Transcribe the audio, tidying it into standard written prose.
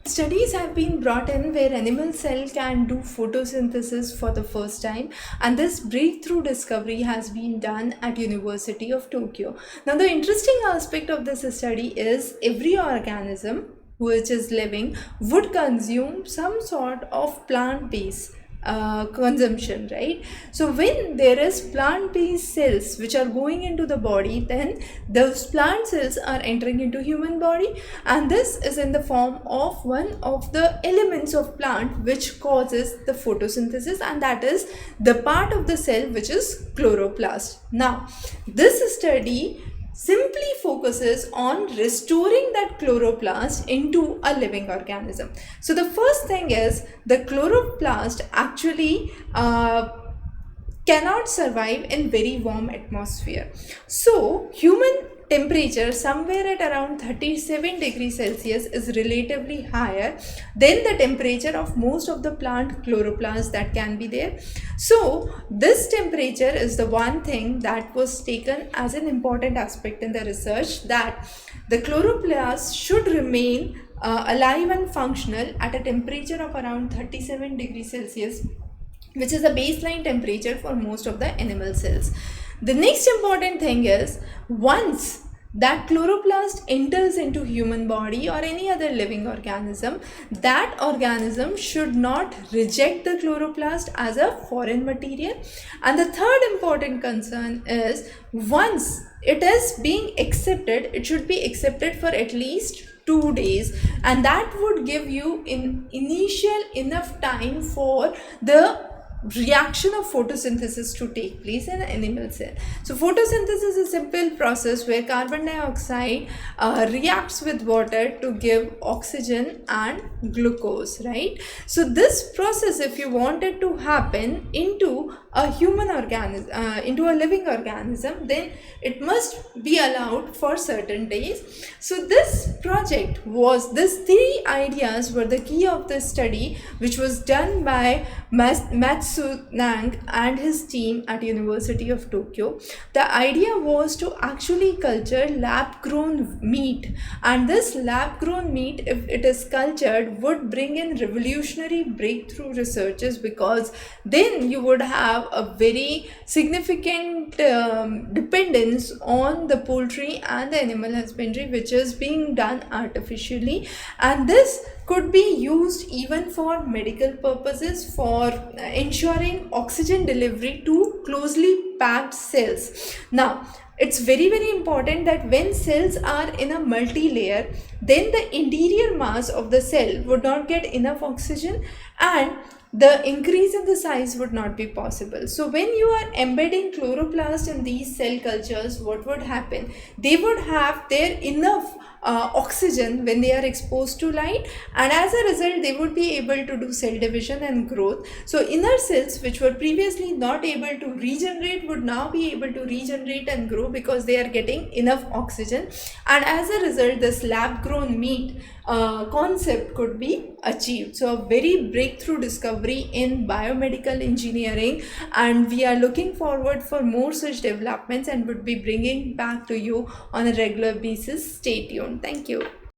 Studies have been brought in where animal cell can do photosynthesis for the first time, and this breakthrough discovery has been done at University of Tokyo. Now the interesting aspect of this study is every organism which is living would consume some sort of plant-based consumption, right? So when there is plant-based cells which are going into the body, then those plant cells are entering into human body, and this is in the form of one of the elements of plant which causes the photosynthesis, and that is the part of the cell which is chloroplast. Now this study simply focuses on restoring that chloroplast into a living organism. So the first thing is the chloroplast actually cannot survive in very warm atmosphere. So human temperature somewhere at around 37 degrees Celsius is relatively higher than the temperature of most of the plant chloroplasts that can be there. So this temperature is the one thing that was taken as an important aspect in the research, that the chloroplast should remain alive and functional at a temperature of around 37 degrees Celsius, which is the baseline temperature for most of the animal cells. The next important thing is, once that chloroplast enters into human body or any other living organism, that organism should not reject the chloroplast as a foreign material. And the third important concern is, once it is being accepted, it should be accepted for at least 2 days, and that would give you initial enough time for the reaction of photosynthesis to take place in an animal cell. So photosynthesis is a simple process where carbon dioxide reacts with water to give oxygen and glucose, right? So this process, if you want it to happen into a human organism, into a living organism, then it must be allowed for certain days. So this project was, these three ideas were the key of the study, which was done by Matsunang and his team at University of Tokyo. The idea was to actually culture lab-grown meat, and this lab-grown meat, if it is cultured, would bring in revolutionary breakthrough researches, because then you would have a very significant dependence on the poultry and the animal husbandry which is being done artificially, and this could be used even for medical purposes, for ensuring oxygen delivery to closely packed cells. Now it's very important that when cells are in a multi-layer, then the interior mass of the cell would not get enough oxygen, and the increase in the size would not be possible. So when you are embedding chloroplast in these cell cultures, what would happen? They would have their enough oxygen when they are exposed to light, and as a result they would be able to do cell division and growth. So inner cells which were previously not able to regenerate would now be able to regenerate and grow because they are getting enough oxygen, and as a result this lab grown meat concept could be achieved. So a very breakthrough discovery in biomedical engineering, and we are looking forward for more such developments and would be bringing back to you on a regular basis. Stay tuned. Thank you.